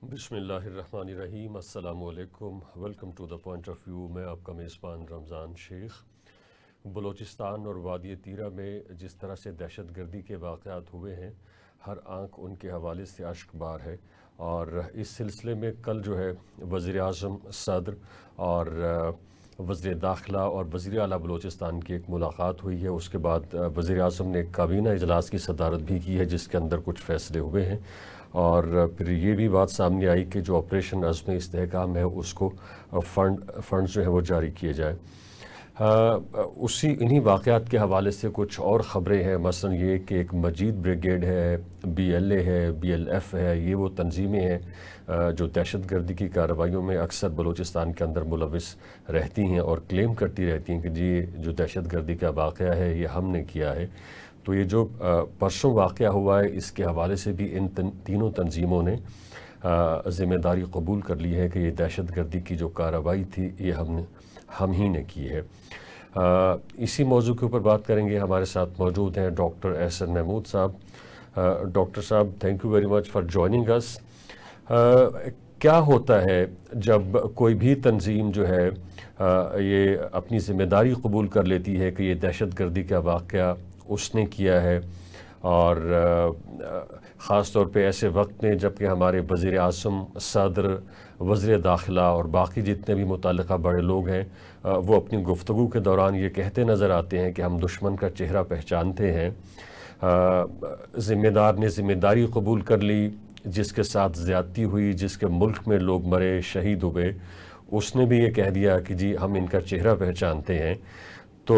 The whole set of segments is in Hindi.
बिस्मिल्लाहिर्रहमानिर्रहीम। अस्सलामुअलैकुम। Welcome to the point of view. मैं आपका मेज़बान रमज़ान शेख। बलूचिस्तान और वादी तीरा में जिस तरह से दहशत गर्दी के वाक़यात हुए हैं, हर आंख उनके हवाले से अश्कबार है। और इस सिलसिले में कल जो है वज़ीर आज़म, सदर और वज़ीर दाखिला और वज़ीर आला बलूचिस्तान की एक मुलाकात हुई है। उसके बाद वज़ीर आज़म ने एक काबीना इजलास की सदारत भी की है, जिसके अंदर कुछ फ़ैसले हुए हैं। और फिर ये भी बात सामने आई कि जो ऑपरेशन अज़्म इस्तेहकाम है उसको फंड जो है वो जारी किए जाए। इन्हीं वाक़यात के हवाले से कुछ और ख़बरें हैं। मसलन ये कि एक मजीद ब्रिगेड है, BLA है, BLF है, ये वो तंजीमें हैं जो दहशत गर्दी की कार्रवाइयों में अक्सर बलूचिस्तान के अंदर मुलविस रहती हैं और क्लेम करती रहती हैं कि जी जो दहशत गर्दी का वाक़या है ये हमने किया है। तो ये जो परसों वाक़या हुआ है, इसके हवाले से भी इन तीनों तंजीमों ने ज़िम्मेदारी कबूल कर ली है कि ये दहशत गर्दी की जो कार्रवाई थी ये हम ही ने की है। इसी मौजू के ऊपर बात करेंगे। हमारे साथ मौजूद हैं डॉक्टर एहसन महमूद साहब। डॉक्टर साहब, thank you very much for joining अस। क्या होता है जब कोई भी तंजीम जो है ये अपनी ज़िम्मेदारी कबूल कर लेती है कि ये दहशत गर्दी का वाक़या उसने किया है, और ख़ास तौर पे ऐसे वक्त में जबकि हमारे वज़ीर आज़म, सदर, वज़ीर दाखिला और बाकी जितने भी मुतल्लिक़ा बड़े लोग हैं वो अपनी गुफ्तगू के दौरान ये कहते नज़र आते हैं कि हम दुश्मन का चेहरा पहचानते हैं। ज़िम्मेदार ने ज़िम्मेदारी कबूल कर ली, जिसके साथ ज़्यादती हुई, जिसके मुल्क में लोग मरे, शहीद हुए, उसने भी ये कह दिया कि जी हम इनका चेहरा पहचानते हैं। तो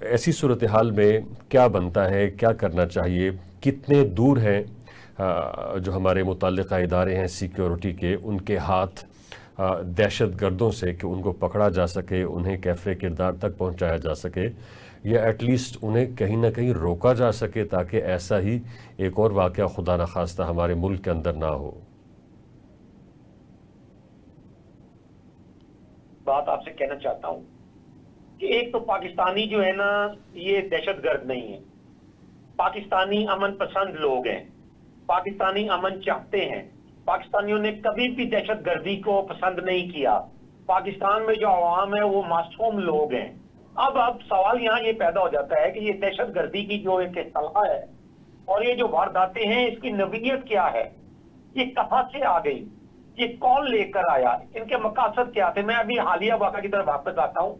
ऐसी सूरत हाल में क्या बनता है, क्या करना चाहिए, कितने दूर हैं जो हमारे मुतल्लिक़ा इदारे हैं सिक्योरिटी के, उनके हाथ दहशत गर्दों से कि उनको पकड़ा जा सके, उन्हें कैफ़े किरदार तक पहुंचाया जा सके, या एटलीस्ट उन्हें कहीं ना कहीं रोका जा सके ताकि ऐसा ही एक और वाक़या खुदा न खास्ता हमारे मुल्क के अंदर ना हो। बात आपसे कहना चाहता हूँ कि एक तो पाकिस्तानी जो है ना, ये दहशतगर्द नहीं है। पाकिस्तानी अमन पसंद लोग हैं, पाकिस्तानी अमन चाहते हैं। पाकिस्तानियों ने कभी भी दहशतगर्दी को पसंद नहीं किया। पाकिस्तान में जो अवाम है वो मासूम लोग हैं। अब सवाल यहाँ ये पैदा हो जाता है कि ये दहशतगर्दी की जो एक सलाह है और ये जो वारदातें हैं, इसकी नवीयत क्या है, ये कहाँ से आ गई, ये कौन लेकर आया, इनके मकासद क्या थे। मैं अभी हालिया वाक़या की तरफ वापस आता हूँ।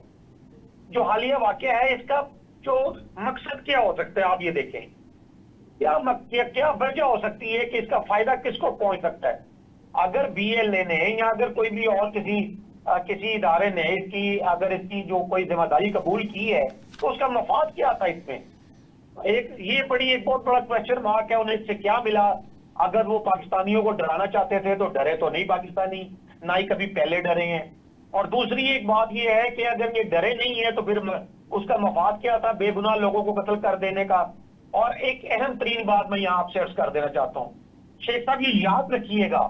जो हालिया वाक़या है, इसका जो मकसद क्या हो सकता है, आप ये देखें। क्या वजह हो सकती है कि इसका फायदा किसको पहुंच सकता है। अगर BLA ने या अगर कोई भी और किसी इदारे ने इसकी जो कोई जिम्मेदारी कबूल की है, तो उसका मफाद क्या था इसमें। एक बहुत बड़ा क्वेश्चन मार्क है, उन्हें इससे क्या मिला। अगर वो पाकिस्तानियों को डराना चाहते थे तो डरे तो नहीं पाकिस्तानी, ना ही कभी पहले डरे हैं। और दूसरी एक बात ये है कि अगर ये डरे नहीं है तो फिर उसका मफाद क्या था, बेगुनाह लोगों को कत्ल कर देने का। और एक अहम तरीन बात मैं यहाँ आपसे अर्ज कर देना चाहता हूँ, शेख साहब, ये याद रखिएगा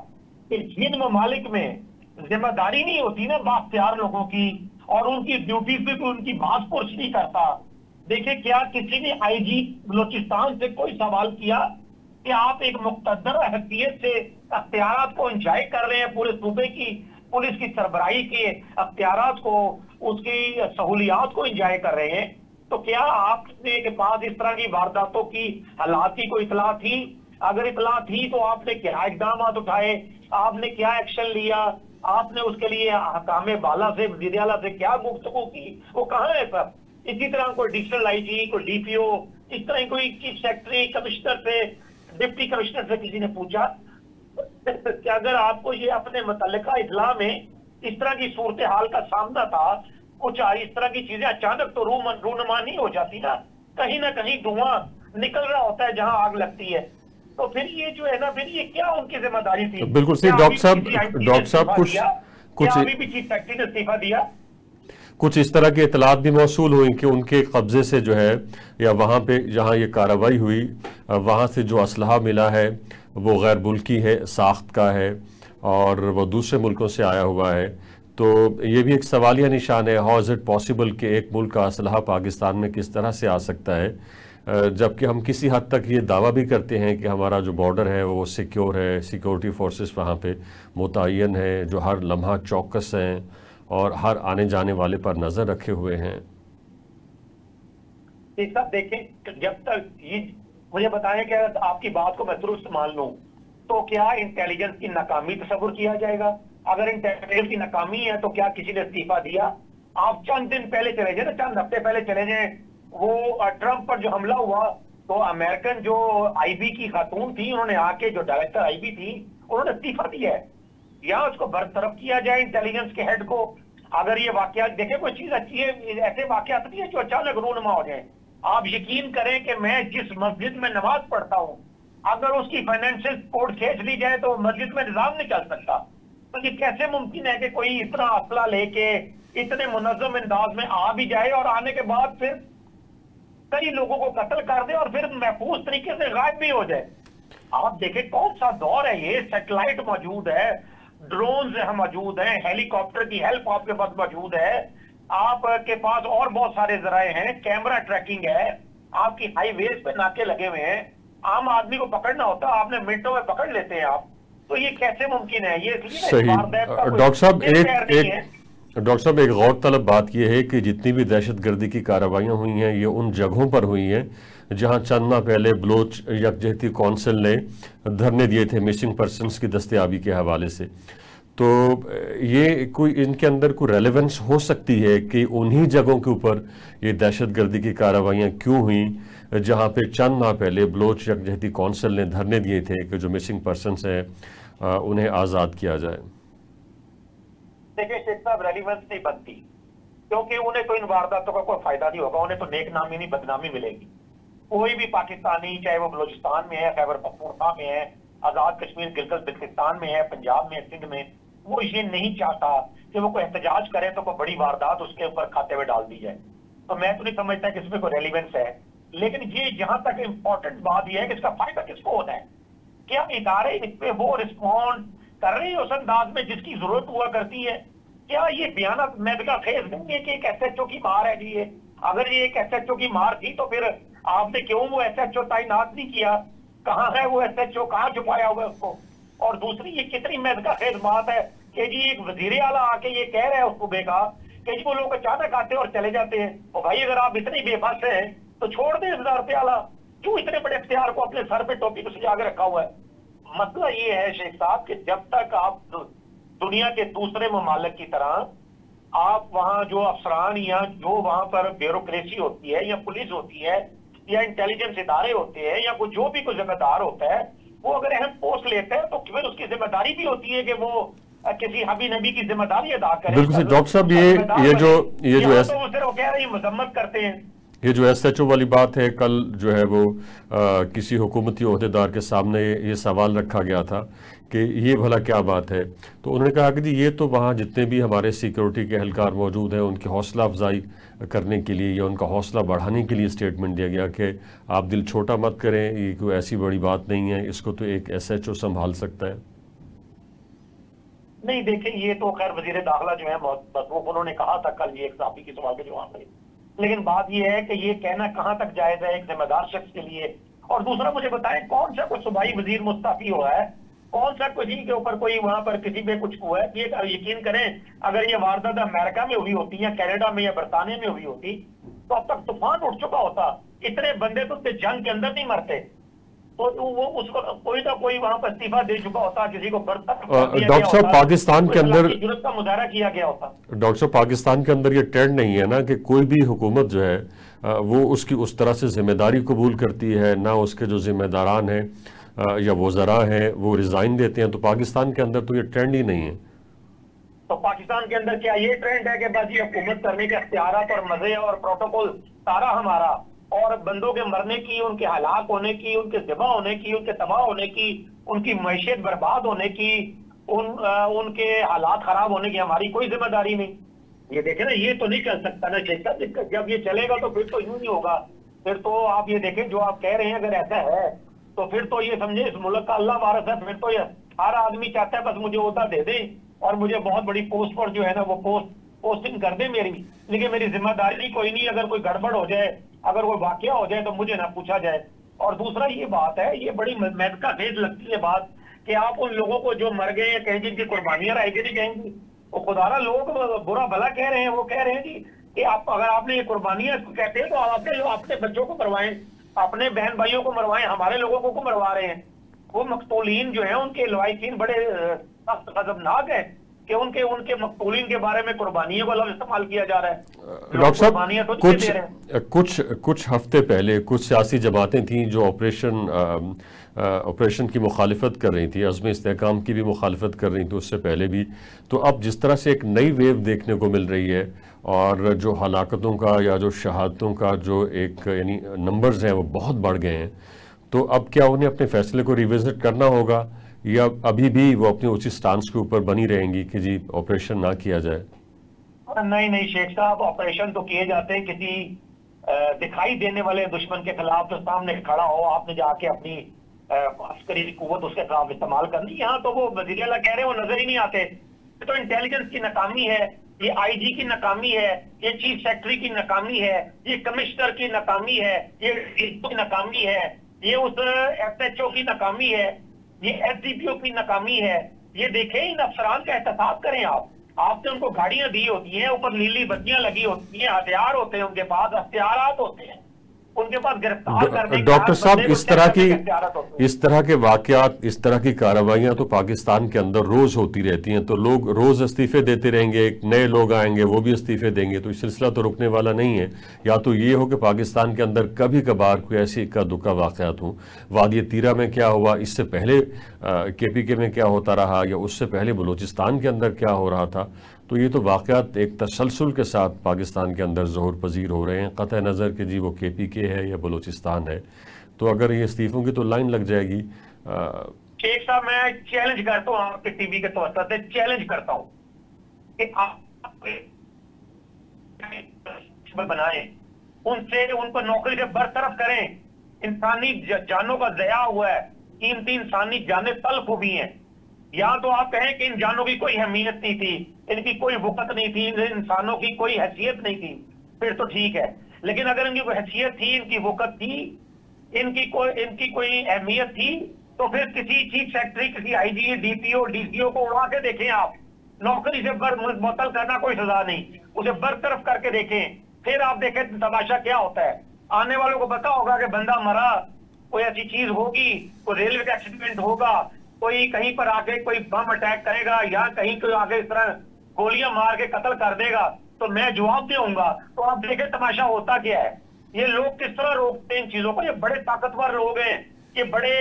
कि जिन ममालिक में जिम्मेदारी नहीं होती ना बाख्तियार लोगों की, और उनकी ड्यूटी पे कोई उनकी बात पुरश नहीं करता। देखिए, क्या किसी ने IG बलोचिस्तान से कोई सवाल किया कि आप एक मुक़्तदर हैसियत से अख्तियारात को इंजॉय कर रहे हैं, पूरे सूबे की पुलिस की सरबराही के अख्तियारात को, उसकी सहूलियात को इंजॉय कर रहे हैं, तो क्या आपने के पास इस तरह की वारदातों की हालात की कोई इतला थी? अगर इतला थी तो आपने क्या इकदाम उठाए, आपने क्या एक्शन लिया, आपने उसके लिए हकामे बाला से, वज़ीर आला से क्या गुफ्तगू की, वो कहाँ है सब। इसी तरह कोई डिविजनल IG, कोई DPO, इस तरह कोई चीफ सेक्रेटरी, कमिश्नर से, डिप्टी कमिश्नर से किसी ने पूछा कि अगर आपको ये अपने मुतल्लिका इजला में इस तरह की सूरत हाल का सामना था, कुछ इस तरह की चीजें अचानक तो रूनुमा नहीं हो जाती ना कहीं धुआं निकल रहा होता है जहां आग लगती है। तो फिर ये जो है ना, फिर ये क्या उनकी जिम्मेदारी थी। तो बिल्कुल सही डॉक्टर साहब कुछ अभी भी चीफ सेक्रेटरी ने इस्तीफा दिया। कुछ इस तरह की इतलात भी मौसूल हुई कि उनके कब्जे से जो है, या वहाँ पे जहाँ ये कार्रवाई हुई वहाँ से जो असलहा मिला है वो गैर मुल्की है, साख्त का है, और वो दूसरे मुल्कों से आया हुआ है। तो ये भी एक सवालिया निशान है, हाउ इज़ इट पॉसिबल कि एक मुल्क का असलहा पाकिस्तान में किस तरह से आ सकता है जबकि हम किसी हद तक ये दावा भी करते हैं कि हमारा जो बॉर्डर है वो सिक्योर है, सिक्योरिटी फोर्सेस वहाँ पे मुतय्यन है जो हर लम्हा चौकस हैं और हर आने जाने वाले पर नज़र रखे हुए हैं। साहब देखें, जब तक ये मुझे बताएं कि आपकी बात को मैं दुरुस्त मान लूं तो क्या इंटेलिजेंस की नाकामी तस्वुर किया जाएगा? अगर इंटेलिजेंस की नाकामी है तो क्या किसी ने इस्तीफा दिया? आप चंद दिन पहले चले जाए ना, चंद हफ्ते पहले चले जाए, वो ट्रंप पर जो हमला हुआ तो अमेरिकन जो आईबी की खातून थी, उन्होंने आके, जो डायरेक्टर आईबी थी, उन्होंने इस्तीफा दिया है। या उसको बरतरफ किया जाए इंटेलिजेंस के हेड को। अगर ये वाकया देखे, कोई चीज अच्छी है, ऐसे वाकयात नहीं है जो अचानक रूनुमा हो जाए। आप यकीन करें कि मैं जिस मस्जिद में नमाज पढ़ता हूं, अगर उसकी फाइनेंशियल कोड खींच ली जाए तो मस्जिद में निजाम नहीं चल सकता। तो ये कैसे मुमकिन है कि कोई इतना असला लेके इतने मुनज़्ज़म अंदाज में आ भी जाए और आने के बाद फिर कई लोगों को कत्ल कर दे और फिर महफूज तरीके से गायब भी हो जाए? आप देखें कौन सा दौर है ये। सैटेलाइट मौजूद है, ड्रोन्स मौजूद हैं, हेलीकॉप्टर की हेल्प आपके पास मौजूद है, आपके पास और बहुत सारे जराए हैं, कैमरा ट्रैकिंग है, आपकी हाईवेज पे नाके लगे हुए हैं। आम आदमी को पकड़ना होता है, आपने मिनटों में पकड़ लेते हैं आप। तो ये कैसे मुमकिन है? ये सही। डॉक्टर साहब एक गौर तलब बात यह है कि जितनी भी दहशतगर्दी की कार्रवाइयाँ हुई हैं ये उन जगहों पर हुई हैं जहां चंद माह पहले बलोच यकजहती कौंसिल ने धरने दिए थे मिसिंग पर्सनस की दस्तयाबी के हवाले से। तो ये कोई इनके अंदर कोई रेलेवेंस हो सकती है कि उन्हीं जगहों के ऊपर ये दहशतगर्दी की कार्रवाइयाँ क्यों हुई जहाँ पे चंद माह पहले बलोच यकजहती कौंसिल ने धरने दिए थे कि जो मिसिंग पर्सनस हैं उन्हें आज़ाद किया जाए? देखिए शेख साहब, रेलिवेंस नहीं बनती क्योंकि उन्हें तो इन वारदातों का कोई फायदा नहीं होगा, उन्हें तो नेक नामी नहीं बदनामी मिलेगी। कोई भी पाकिस्तानी, चाहे वो बलूचिस्तान में है, खैबर पख्तूनख्वा में है, आजाद कश्मीर गिलगित बल्तिस्तान में है, पंजाब में, सिंध में, वो ये नहीं चाहता कि वो कोई एहतजाज करे तो कोई बड़ी वारदात उसके ऊपर खाते में डाल दी जाए। तो मैं तो नहीं समझता कि इसमें कोई रेलिवेंस है। लेकिन ये जहां तक इंपॉर्टेंट बात यह है कि इसका फायदा किसको होता है? क्या इदारे इस पे वो रिस्पॉन्ड कर रहे हैं उस अंदाज में जिसकी जरूरत हुआ करती है? क्या ये बयान मैदका खेज नहीं है कि एक एसएचओ की मार है जी ये? अगर ये एक एसएचओ की मार थी तो फिर आपने क्यों वो एसएचओ तैनात नहीं किया? कहाँ है वो एसएचओ? कहाँ छुपाया हुआ है उसको? और दूसरी, ये कितनी मैदका खेज बात है कि जी एक वजीर आला आके ये कह रहा है उस सूबे का कि जी वो लोग अचानक आते और चले जाते हैं। और भाई अगर आप इतनी बेबस हैं तो छोड़ दें वजारत आला, क्यों इतने बड़े इख्तियार को अपने सर पे टोपी को सजा के रखा हुआ है? मसला ये है शेख साहब कि जब तक आप दुनिया के दूसरे ममालिक की तरह आप वहां जो अफसरान या जो वहां पर ब्यूरोक्रेसी होती है या पुलिस होती है या इंटेलिजेंस इदारे होते हैं या कोई जो भी कोई जिम्मेदार होता है, वो अगर अहम पोस्ट लेता है तो फिर उसकी जिम्मेदारी भी होती है कि वो किसी हबी नबी की जिम्मेदारी अदा करे। बिल्कुल डॉक्टर साहब, ये जो वो कह रहे हैं मजम्मत करते हैं। ये जो एसएचओ वाली बात है, कल जो है वो किसी हुकूमती ओहदेदार के सामने ये सवाल रखा गया था कि ये भला क्या बात है, तो उन्होंने कहा कि जी ये तो वहाँ जितने भी हमारे सिक्योरिटी के एहलकार मौजूद हैं उनकी हौसला अफजाई करने के लिए या उनका हौसला बढ़ाने के लिए स्टेटमेंट दिया गया कि आप दिल छोटा मत करें, ये कोई ऐसी बड़ी बात नहीं है, इसको तो एक एसएचओ संभाल सकता है। नहीं देखिए, ये तो खैर वजीर दाखिला जो है वो उन्होंने कहा था कल ये एक साहबी के सवाल के जवाब में। लेकिन बात ये है कि ये कहना कहां तक जायज है एक जिम्मेदार शख्स के लिए? और दूसरा मुझे बताएं, कौन सा कोई सूबाई वजीर मुस्तफी हुआ है? कौन सा किसी के ऊपर कोई वहां पर किसी पे कुछ हुआ है? ये यकीन करें, अगर ये वारदात अमेरिका में हुई होती या कनाडा में या बरतानिया में हुई होती तो अब तक तूफान उठ चुका होता। इतने बंदे तो जंग के अंदर नहीं मरते, तो वो उसको कोई ना कोई वहां पर इस्तीफा दे चुका होता, किसी को डॉक्टर साहब पाकिस्तान के अंदर जरूरत का मुजाहरा किया गया होता। डॉक्टर साहब पाकिस्तान के अंदर ये ट्रेंड नहीं है ना कि कोई भी हुकूमत जो है वो उसकी उस तरह से जिम्मेदारी कबूल करती है, ना उसके जो जिम्मेदारान हैं या वज़रा हैं वो रिजाइन देते हैं। तो पाकिस्तान के अंदर तो ये ट्रेंड ही नहीं है। तो पाकिस्तान के अंदर क्या ये ट्रेंड है कि बस ये हुकूमत करने के अख्तियारात और मजे और प्रोटोकॉल सारा हमारा, और बंदों के मरने की, उनके हलाक होने की, उनके ज़िबा होने की, उनके तबाह होने की, उनकी मैशत बर्बाद होने की, उनके हालात खराब होने की हमारी कोई जिम्मेदारी नहीं? ये देखें ना, ये तो नहीं चल सकता ना शेख साहब। जब ये चलेगा तो फिर तो यूं नहीं होगा। फिर तो आप ये देखें, जो आप कह रहे हैं अगर ऐसा है तो फिर तो ये समझे इस मुल्क का अल्लाह वारिस है। फिर तो ये हर आदमी चाहता है बस मुझे ओहदा दे दे और मुझे बहुत बड़ी पोस्ट पर जो है ना वो पोस्टिंग कर दे मेरी, लेकिन मेरी जिम्मेदारी कोई नहीं। अगर कोई गड़बड़ हो जाए, अगर कोई वाकया हो जाए तो मुझे ना पूछा जाए। और दूसरा ये बात है, ये बड़ी महत्व खेद लगती है बात कि आप उन लोगों को जो मर गए कहीं जिनकी कुर्बानियां रहेगी नहीं कहेंगी, वो खुदारा लोग बुरा भला कह रहे हैं, वो कह रहे हैं जी कि आप अगर आपने ये कुर्बानियां कहते हैं तो आप अपने बच्चों को मरवाएं, अपने बहन भाइयों को मरवाएं, हमारे लोगों को मरवा रहे हैं। वो मकतूलीन जो है उनके लवाकिन बड़े सख्त गजबनाक है कि उनके मकतूलीन के बारे में कुर्बानियों का लफ्ज इस्तेमाल किया जा रहा है। डॉक्टर साहब, कुछ हफ्ते पहले कुछ सियासी जमातें थीं जो ऑपरेशन की मुखालिफत कर रही थी, अज़्म इस्तेहकाम की भी मुखालिफत कर रही थी उससे पहले भी। तो अब जिस तरह से एक नई वेव देखने को मिल रही है और जो हलाकतों का या जो शहादतों का जो एक यानी नंबर्स हैं वो बहुत बढ़ गए हैं, तो अब क्या उन्हें अपने फैसले को रिविजिट करना होगा या अभी भी वो अपनी उसी स्टांस के ऊपर बनी रहेंगी कि जी ऑपरेशन ना किया जाए? नहीं शेख साहब, ऑपरेशन तो किए जाते हैं किसी दिखाई देने वाले दुश्मन के खिलाफ, तो सामने खड़ा हो आपने जाके अपनी अस्करी कुव्वत उसके खिलाफ इस्तेमाल करनी। यहाँ तो वो वज़ीर आला कह रहे हैं वो नजर ही नहीं आते। तो इंटेलिजेंस की नाकामी है, ये आईजी की नाकामी है, ये चीफ सेक्रेटरी की नाकामी है, ये कमिश्नर की नाकामी है, ये की नाकामी है, ये उस SHO की नाकामी है, ये SDPO की नाकामी है। ये देखें, इन अफसरान का एहतसाब करें आप। आपने उनको गाड़ियां दी होती हैं, ऊपर नीली बत्तियां लगी होती हैं, हथियार होते हैं उनके पास, हथियारात होते हैं उनके पास गिरफ्तार करने। डॉक्टर साहब, इस तरह के वाकयात, इस तरह की कार्रवाइयां तो पाकिस्तान के अंदर रोज होती रहती हैं। तो लोग रोज इस्तीफे देते रहेंगे, नए लोग आएंगे वो भी इस्तीफे देंगे, तो ये सिलसिला तो रुकने वाला नहीं है। या तो ये हो कि पाकिस्तान के अंदर कभी कभार कोई ऐसी इक्का दुक्का वाकयात हो। वादी तीरा में क्या हुआ, इससे पहले KPK में क्या होता रहा, या उससे पहले बलूचिस्तान के अंदर क्या हो रहा था, तो ये तो वाक़यात एक तसलसल के साथ पाकिस्तान के अंदर ज़ोहर पजीर हो रहे हैं, क़तई नज़र कि जी वो KPK है या बलूचिस्तान है। तो अगर ये इस्तीफ़ों की तो लाइन लग जाएगी। शेख साहब, मैं चैलेंज करता हूँ आपके टीवी के तौर से, चैलेंज करता हूँ कि आप बनाएं, उनसे उनको नौकरी से बरतरफ करें। इंसानी जानों का ज़या हुआ है, कीमती इंसानी जानें तल्फ हुई हैं। या तो आप कहें कि इन जानों की कोई अहमियत नहीं थी, इनकी कोई वक़्त नहीं थी, इन इंसानों की कोई हैसियत नहीं थी, फिर तो ठीक है। लेकिन अगर इनकी कोई हैसियत थी, इनकी वक़्त थी, इनकी कोई अहमियत थी, तो फिर किसी चीफ सेक्रेटरी, किसी IG, DPO, DCO को उड़ा के देखें आप। नौकरी से मुअत्तल करना कोई सजा नहीं, उसे बरतरफ करके देखें, फिर आप देखें तमाशा क्या होता है। आने वालों को पता होगा कि बंदा मरा, कोई ऐसी चीज होगी, कोई रेलवे का एक्सीडेंट होगा, कोई कहीं पर आके कोई बम अटैक करेगा, या कहीं कोई आके इस तरह गोलियां मार के कत्ल कर देगा, तो मैं जवाब दूंगा। तो आप देखें तमाशा होता क्या है, ये लोग किस तरह रोकते हैं इन चीजों को। ये बड़े ताकतवर लोग हैं, ये बड़े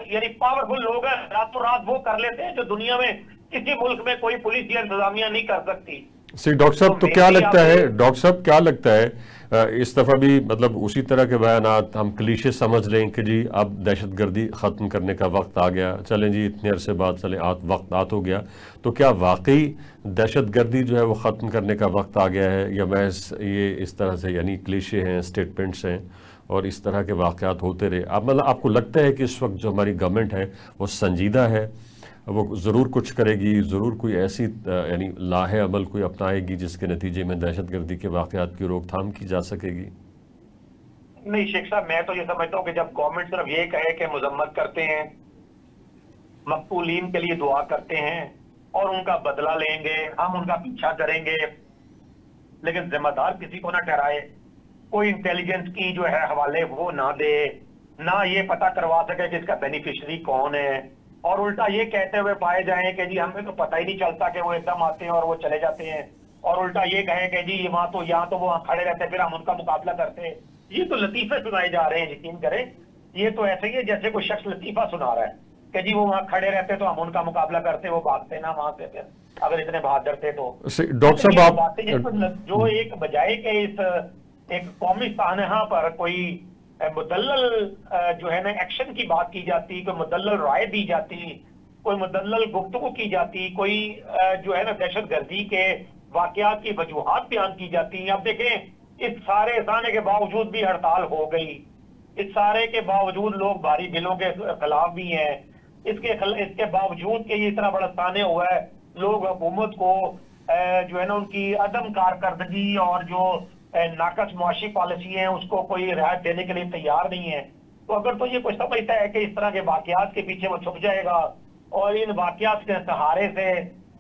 यानी पावरफुल लोग हैं, रातों रात वो कर लेते हैं जो दुनिया में किसी मुल्क में कोई पुलिस या इंतजामिया नहीं कर सकती। डॉक्टर साहब, तो क्या लगता है, डॉक्टर साहब क्या लगता है इस दफ़ा भी मतलब उसी तरह के बयानात हम क्लीशे समझ लें कि जी अब दहशतगर्दी ख़त्म करने का वक्त आ गया, चलें जी इतने अरसे बाद चले वक्त हो गया, तो क्या वाकई दहशतगर्दी जो है वो ख़त्म करने का वक्त आ गया है, या महज ये इस तरह से यानी क्लीशे हैं, स्टेटमेंट्स हैं और इस तरह के वाक़यात होते रहे? अब मतलब आपको लगता है कि इस वक्त जो हमारी गवर्नमेंट है वो संजीदा है, वो ज़रूर कुछ करेगी, ज़रूर कोई ऐसी यानी लाहे अमल कोई अपनाएगी जिसके नतीजे में दहशतगर्दी के वाक़यात की रोकथाम की जा सकेगी? नहीं शेख साहब, मैं तो ये समझता हूँ कि जब गवर्नमेंट सिर्फ ये कहे कि मजम्मत करते हैं, मकतूलीन के लिए दुआ करते हैं और उनका बदला लेंगे, हम उनका पीछा करेंगे, लेकिन जिम्मेदार किसी को ना ठहराए, कोई इंटेलिजेंस की जो है हवाले वो ना दे, ना ये पता करवा सके कि इसका बेनिफिशियरी कौन है, और उल्टा ये कहते हुए पाए जाएं कि जी हमें तो पता ही नहीं चलता कि वो एकदम आते हैं और वो चले जाते हैं, और उल्टा ये कहें कि जी यहाँ तो वो खड़े रहते हैं, फिर हम उनका मुकाबला करते हैं। ये तो लतीफे सुनाए जा रहे हैं, यकीन करें, ये तो ऐसे ही है जैसे कोई शख्स लतीफा सुना रहा है कि जी वो वहाँ खड़े रहते तो हम उनका मुकाबला करते, वो भागते ना वहां से, फिर अगर इतने बहादुर थे तो। डॉक्टर साहब, आप जो एक बजाय के इस एक कौमी सानहा पर कोई मुदल्लल जो है ना एक्शन की बात की जाती, कोई मुदल्लल राय दी जाती, कोई मुदल्लल गुफ्तगू की जाती, कोई जो है ना दहशतगर्दी के वाकयात की वजूहात बयान की जाती। अब देखें, इस सारे आने के बावजूद भी हड़ताल हो गई, इस सारे के बावजूद लोग भारी बिलों के खिलाफ भी हैं, इसके बावजूद के ये इतना बड़ा ताने हुआ है, लोग हुकूमत को जो है ना उनकी अदम कारकर्दगी और जो नाकस मुआशी पॉलिसी है उसको कोई रियायत देने के लिए तैयार नहीं है, तो अगर तो ये कुछ समझता है कि इस तरह के वाकयात के पीछे वो छुप जाएगा और इन वाकयात के सहारे से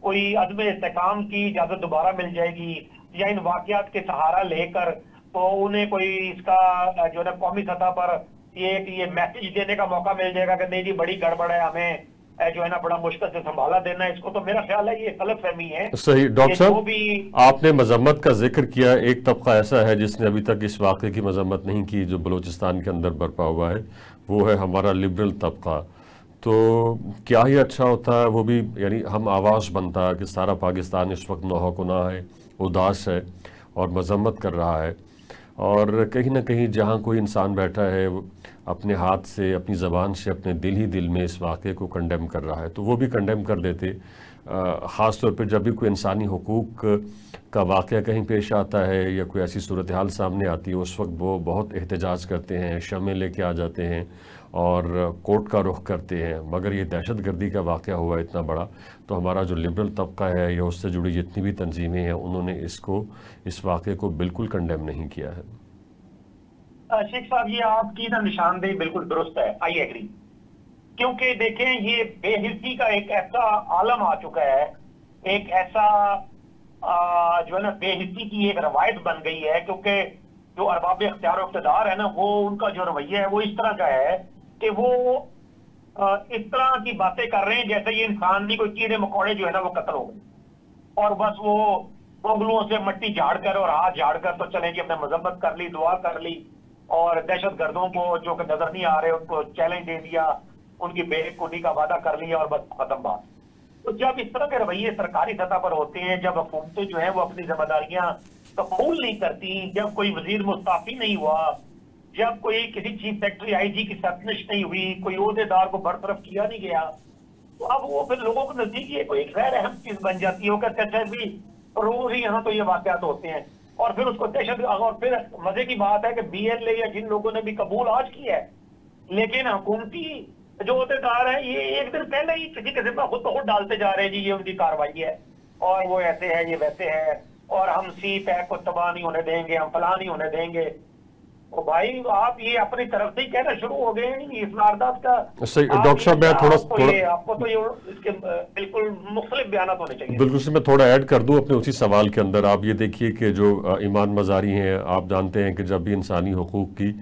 कोई अदम इस्तेकाम की इजाजत दोबारा मिल जाएगी, या इन वाकयात के सहारा लेकर तो उन्हें कोई इसका जो है कौमी सतह पर ये मैसेज देने का मौका मिल जाएगा कि नहीं जी बड़ी गड़बड़ है, हमें जो है ना बड़ा मुश्किल से संभाला देना है इसको, तो मेरा ख्याल है ये गलत फहमी है। सही। डॉक्टर साहब भी आपने मजम्मत का जिक्र किया, एक तबका ऐसा है जिसने अभी तक इस वाक़े की मजम्मत नहीं की जो बलूचिस्तान के अंदर बरपा हुआ है, वो है हमारा लिबरल तबका। तो क्या ही अच्छा होता है वो भी, यानी हम आवाज़ बनता कि सारा पाकिस्तान इस वक्त नौहकुना है, उदास है और मजम्मत कर रहा है, और कहीं ना कहीं जहाँ कोई इंसान बैठा है अपने हाथ से, अपनी ज़बान से, अपने दिल ही दिल में इस वाक़े को कंडेम कर रहा है, तो वो भी कंडेम कर देते। ख़ास तौर पे जब भी कोई इंसानी हुकूक का वाक़या कहीं पेश आता है या कोई ऐसी सूरत हाल सामने आती है, उस वक्त वो बहुत एहतजाज करते हैं, शमें लेके आ जाते हैं और कोर्ट का रुख करते हैं। मगर ये दहशत गर्दी का वाक़या हुआ इतना बड़ा, तो हमारा जो लिबरल तबका है या उससे जुड़ी जितनी भी तंजीमें हैं उन्होंने इस वाक़े को बिल्कुल कंडेम नहीं किया है। शेख साहब ये आपकी ना निशानदेही बिल्कुल दुरुस्त है, आई एग्री, क्योंकि देखें ये बेहिस्सी का एक ऐसा आलम आ चुका है, एक ऐसा जो है ना बेहिस्सी की एक रवायत बन गई है, क्योंकि जो अरबाब इख्तियार इख्तिदार है ना वो उनका जो रवैया है वो इस तरह का है कि वो इस तरह की बातें कर रहे हैं जैसे ये इंसान नहीं, कोई कीड़े मकोड़े जो है ना वो कत्ल हो गए और बस वो उंगलियों से मट्टी झाड़ कर और हाथ झाड़ कर तो चले कि हमने मजम्मत कर ली, दुआ कर ली और दहशत गर्दों को जो कि नजर नहीं आ रहे उनको चैलेंज दे दिया, उनकी बेखुदी का वादा कर लिया और बस खत्म बात। तो जब इस तरह के रवैये सरकारी सतह पर होते हैं, जब हुकूमतें जो है वो अपनी जिम्मेदारियां कबूल नहीं करती, जब कोई वजीर मुस्ताफी नहीं हुआ, जब कोई किसी चीफ सेक्रेटरी आईजी की सरनिश नहीं हुई, कोई ओहदेदार को बरतरफ किया नहीं गया, तो अब वो फिर लोगों को नजदीक ये कोई गैर अहम चीज बन जाती है। वो कहते हैं भी रोज ही यहाँ तो ये वाकयात होते हैं और फिर उसको दहशत। और फिर मजे की बात है कि बीएलए या जिन लोगों ने भी कबूल आज किया है, लेकिन हुकूमती जो ओहदेदार है ये एक दिन पहले ही किसी किस्म का खुद तो खुद डालते जा रहे हैं जी ये उनकी कार्रवाई है और वो ऐसे है, ये वैसे है और हम सी पैक को तबाह नहीं होने देंगे, हम फलाह नहीं होने देंगे। तो भाई आप ये अपनी तरफ से ही कहना शुरू हो गए हैं इस वारदात का। डॉक्टर साहब मैं थोड़ा आपको तो ये इसके बिल्कुल मुख्तलिफ बयान होने चाहिए। बिल्कुल से मैं थोड़ा ऐड कर दूं अपने उसी सवाल के अंदर। आप ये देखिए कि जो ईमान मज़ारी हैं, आप जानते हैं कि जब भी इंसानी हुकूक की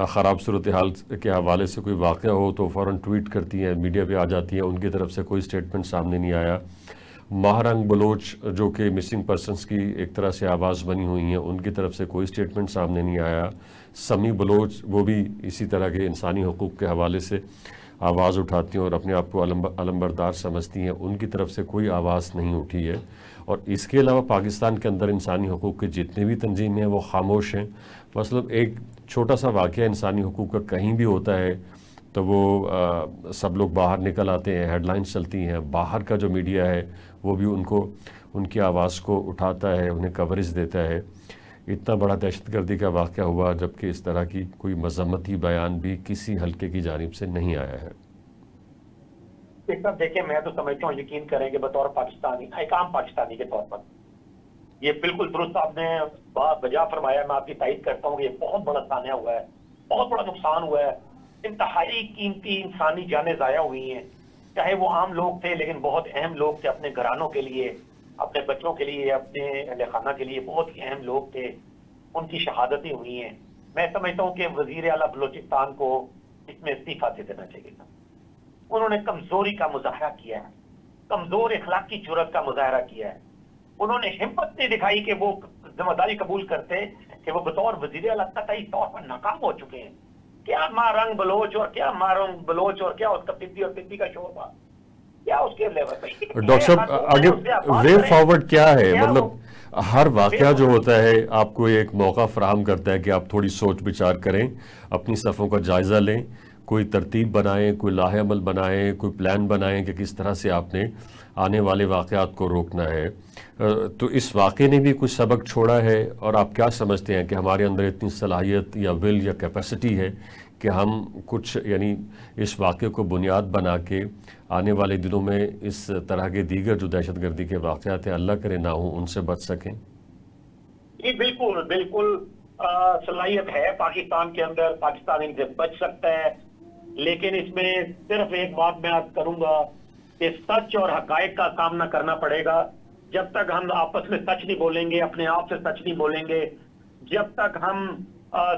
ख़राब सूरत हाल के हवाले से कोई वाक़या हो तो फ़ौरन ट्वीट करती हैं, मीडिया पे आ जाती हैं, उनकी तरफ से कोई स्टेटमेंट सामने नहीं आया। महारंग बलोच जो कि मिसिंग पर्सनस की एक तरह से आवाज़ बनी हुई हैं, उनकी तरफ से कोई स्टेटमेंट सामने नहीं आया। समी बलोच वो भी इसी तरह के इंसानी हुकूक के हवाले से आवाज़ उठाती हैं और अपने आप को अलमबरदार समझती हैं, उनकी तरफ से कोई आवाज़ नहीं उठी है। और इसके अलावा पाकिस्तान के अंदर इंसानी हुकूक के जितने भी तंजीमें हैं वो खामोश हैं। मतलब एक छोटा सा वाक़या इंसानी हुकूक का कहीं भी होता है तो वो सब लोग बाहर निकल आते हैं, हेडलाइंस चलती हैं, बाहर का जो मीडिया है वो भी उनकी आवाज़ को उठाता है, उन्हें कवरेज देता है। इतना बड़ा दहशतगर्दी का वाक़या हुआ जबकि इस तरह की कोई मजम्मती बयान भी किसी हल्के की जानिब से नहीं आया है। देखिए मैं तो समझता हूँ, यकीन करें कि बतौर पाकिस्तानी, एक आम पाकिस्तानी के तौर पर ये बिल्कुल दुरुस्त आपने बात बजा फरमाया, मैं आपकी तारीफ करता हूँ। ये बहुत बड़ा सान्या हुआ है, बहुत बड़ा नुकसान हुआ है, इंतहाई कीमती इंसानी जानें ज़ाया हुई हैं। चाहे वो आम लोग थे लेकिन बहुत अहम लोग थे, अपने घरानों के लिए, अपने बच्चों के लिए, अपने अहले खाना के लिए बहुत ही अहम लोग थे, उनकी शहादतें हुई हैं। मैं समझता हूँ कि वजीर आला बलोचिस्तान को इसमें इस्तीफा दे देना चाहिए था। उन्होंने कमजोरी का मुजाहरा किया है, कमजोर इखलाकी जुर्रत का मुजाहरा किया है। उन्होंने हिम्मत नहीं दिखाई कि वो जिम्मेदारी कबूल करते कि वो बतौर वजीर आला कतई तौर पर नाकाम हो चुके हैं। क्या मारंग बलोच और क्या मारंग बलोच और क्या उसका पिद्दी और पिद्दी का शोर, क्या उसके लेवल पे। डॉक्टर साहब आगे वे फॉरवर्ड क्या है? मतलब हर वाकया जो होता है आपको एक मौका फराहम करता है कि आप थोड़ी सोच विचार करें, अपनी सफ़ों का जायज़ा लें, कोई तरतीब बनाएं, कोई लाहे अमल बनाएं, कोई प्लान बनाएं कि किस तरह से आपने आने वाले वाक़यात को रोकना है। तो इस वाक़े ने भी कुछ सबक छोड़ा है और आप क्या समझते हैं कि हमारे अंदर इतनी सलाहियत या विल या कैपेसिटी है कि हम कुछ यानी इस वाक़े को बुनियाद बना के आने वाले दिनों में इस तरह के दीगर जो दहशतगर्दी के वाक़यात हैं, अल्लाह करे ना हो, उनसे बच सकें? ये बिल्कुल बिल्कुल सलाहियत है पाकिस्तान के अंदर, पाकिस्तान इनसे बच सकता है। लेकिन इसमें सिर्फ एक बात मैं आज करूंगा कि सच और हकायक का सामना करना पड़ेगा। जब तक हम आपस में सच नहीं बोलेंगे, अपने आप से सच नहीं बोलेंगे, जब तक हम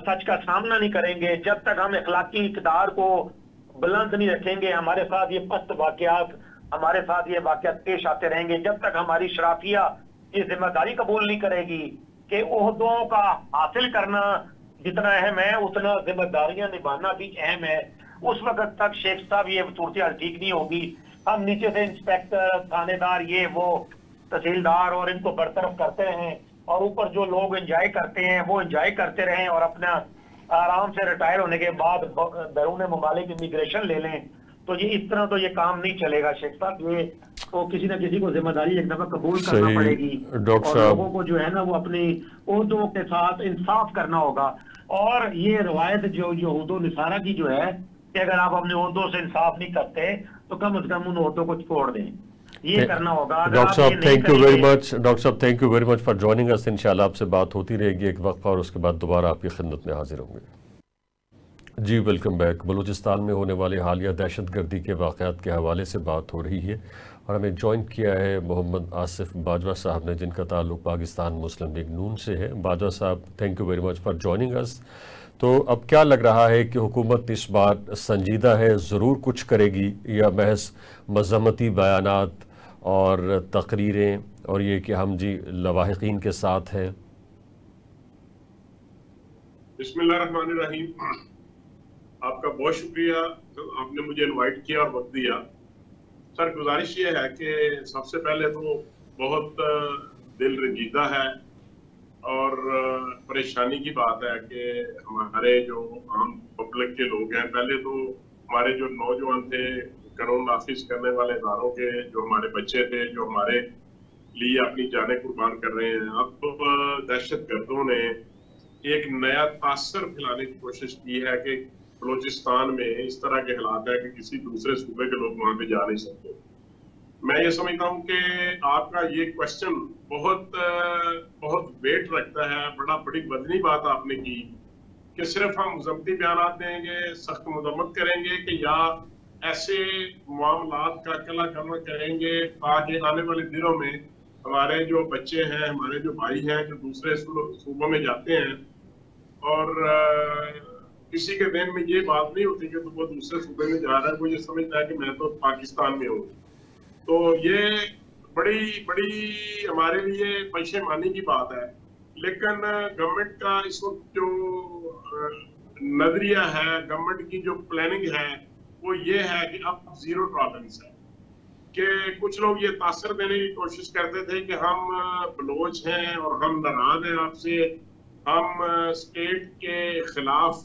सच का सामना नहीं करेंगे, जब तक हम इखलाकी इक़्तिदार को बुलंद नहीं रखेंगे, हमारे साथ ये पस्त वाक़यात, हमारे साथ ये वाक़यात पेश आते रहेंगे, जब तक हमारी शराफिया ये जिम्मेदारी कबूल नहीं करेगी कि ओहदों का हासिल करना जितना अहम है उतना जिम्मेदारियां निभाना भी अहम है, उस वक्त तक शेख साहब ये सूरत ठीक नहीं होगी। हम नीचे से इंस्पेक्टर, थानेदार, ये वो तहसीलदार और इनको बरतरफ करते हैं और ऊपर जो लोग एंजॉय करते हैं वो एंजॉय करते रहें और अपना आराम से रिटायर होने के बाद बैरून मुमालिक इमिग्रेशन ले लें। तो ये इस तरह तो ये काम नहीं चलेगा शेख साहब। ये तो किसी न किसी को जिम्मेदारी एक दफा कबूल करना पड़ेगी और लोगों को जो है ना वो अपनी ओहदों के साथ इंसाफ करना होगा। और ये रवायत जो यहूदो निसारा की जो है कि अगर आप अपने ओहदों से इंसाफ नहीं करते तो कम से कम उन ओहदों को छोड़ दें, ये करना होगा। डॉक्टर साहब thank you very much. Doctor साहब thank you very much for joining us. इंशाल्लाह आपसे बात होती रहेगी एक वक्फा और उसके बाद दोबारा आपकी खिदमत में हाजिर होंगे। जी वेलकम बैक। बलूचिस्तान में होने वाले हालिया दहशतगर्दी के वाक़यात के हवाले से बात हो रही है और हमें ज्वाइन किया है मोहम्मद आसिफ बाजवा साहब ने, जिनका ताल्लुक़ पाकिस्तान मुस्लिम लीग नून से है। बाजवा साहब thank you very much for joining अस। तो अब क्या लग रहा है कि हुकूमत इस बार संजीदा है, ज़रूर कुछ करेगी, या महज मज़म्मती बयानात और तकरीरें और ये कि हम जी लवाहिकीन के साथ हैं? बिस्मिल्लाहिर्रहमानिर्रहीम। आपका बहुत शुक्रिया, तो आपने मुझे इनवाइट किया और वक्त दिया। सर गुजारिश ये है कि सबसे पहले तो बहुत दिल रंजीदा है और परेशानी की बात है कि हमारे जो आम पब्लिक के लोग हैं, पहले तो हमारे जो नौजवान थे, कानून नाफिज करने वाले इदारों के जो हमारे बच्चे थे, जो हमारे लिए अपनी जानें कुर्बान कर रहे हैं, अब तो दहशतगर्दों ने एक नया तासर फैलाने की कोशिश की है कि बलूचिस्तान में इस तरह के हालात है कि किसी दूसरे सूबे के लोग वहां पे जा नहीं सकते। मैं ये समझता हूँ कि आपका ये क्वेश्चन बहुत वेट रखता है। बड़ी बदनी बात आपने की कि सिर्फ हम मुज़म्मती बयान देंगे, सख्त मजम्मत करेंगे कि या ऐसे मामलात का कला करना करेंगे ताकि आने वाले दिनों में हमारे जो बच्चे हैं, हमारे जो भाई हैं जो दूसरे सूबों में जाते हैं और किसी के दिन में ये बात नहीं होती कि तो वो दूसरे सूबे में जा रहा है, वो ये समझता है कि मैं तो पाकिस्तान में हूँ। तो ये बड़ी हमारे लिए परेशानी की बात है। लेकिन गवर्नमेंट का इस वक्त जो नजरिया है, गवर्नमेंट की जो प्लानिंग है वो ये है कि अब जीरो टॉलरेंस है। कि कुछ लोग ये तासर देने की कोशिश करते थे कि हम बलोच हैं और हम नाराज हैं आपसे, हम स्टेट के खिलाफ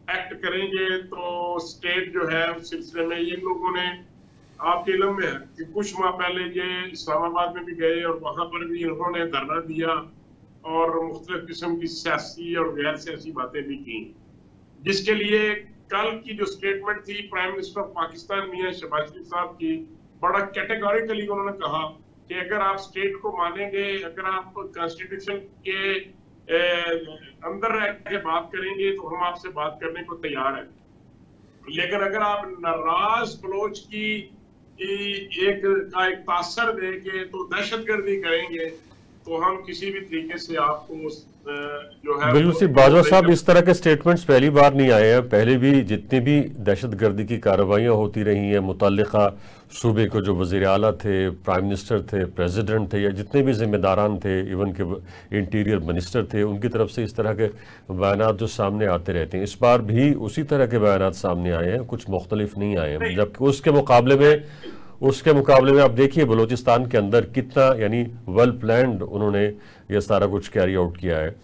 एक्ट करेंगे तो स्टेट जो है उस सिलसिले में ये लोगों ने, आपके इल्म में है कि कुछ माह पहले ये इस्लामाबाद में भी गए और वहां पर भी इन्होंने धरना दिया और मुख्तलिफ किस्म की सियासी और गैर सियासी बातें भी की, जिसके लिए कल की जो स्टेटमेंट थी प्राइम मिनिस्टर ऑफ पाकिस्तान मियां शहबाज शरीफ साहब की, बड़ा कैटेगोरिकली उन्होंने कहा कि अगर आप स्टेट को मानेंगे, अगर आप कॉन्स्टिट्यूशन के अंदर रह के बात करेंगे तो हम आपसे बात करने को तैयार है। लेकिन अगर आप नाराज बलोच की एक तासर दे के तो दहशतगर्दी करेंगे तो हम किसी भी तरीके से आपको जो है बिल्कुल सी बाजवा साहब, इस तरह के स्टेटमेंट्स पहली बार नहीं आए हैं। पहले भी जितनी भी दहशतगर्दी की कार्रवाइयाँ होती रही हैं, मुतल्लिका सूबे को जो वज़ीर आला थे, प्राइम मिनिस्टर थे, प्रेसिडेंट थे, या जितने भी जिम्मेदारान थे, इवन के इंटीरियर मिनिस्टर थे, उनकी तरफ से इस तरह के बयानात जो सामने आते रहते हैं। इस बार भी उसी तरह के बयानात सामने आए हैं, कुछ मुख्तलिफ नहीं आए हैं। जबकि उसके मुकाबले में आप देखिए बलूचिस्तान के अंदर कितना यानी वेल प्लान्ड उन्होंने ये सारा कुछ कैरी आउट किया है।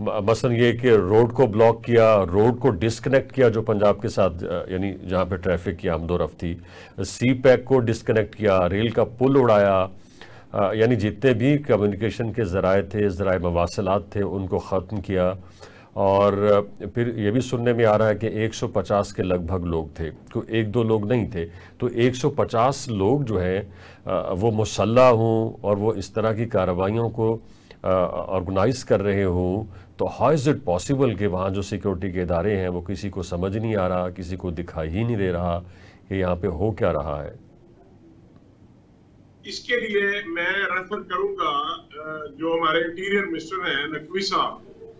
मसलन ये कि रोड को ब्लॉक किया, रोड को डिस्कनेक्ट किया जो पंजाब के साथ यानी जहाँ पे ट्रैफिक की आमदोरफ्त थी, सी पैक को डिस्कनेक्ट किया, रेल का पुल उड़ाया, यानी जितने भी कम्युनिकेशन के ज़राए थे, ज़राए मवासलात थे, उनको ख़त्म किया। और फिर ये भी सुनने में आ रहा है कि 150 के लगभग लोग थे, तो एक दो लोग नहीं थे, तो 150 लोग जो हैं वो मुसल्लह हों और वो इस तरह की कार्रवाइयों को ऑर्गेनाइज कर रहे हों, तो हाउ इज़ इट पॉसिबल कि वहाँ जो सिक्योरिटी के इदारे हैं वो किसी को समझ नहीं आ रहा, किसी को दिखाई ही नहीं दे रहा कि यहाँ पे हो क्या रहा है? इसके लिए मैं रेफर करूंगा जो हमारे इंटीरियर मिनिस्टर हैं नकवी साहब,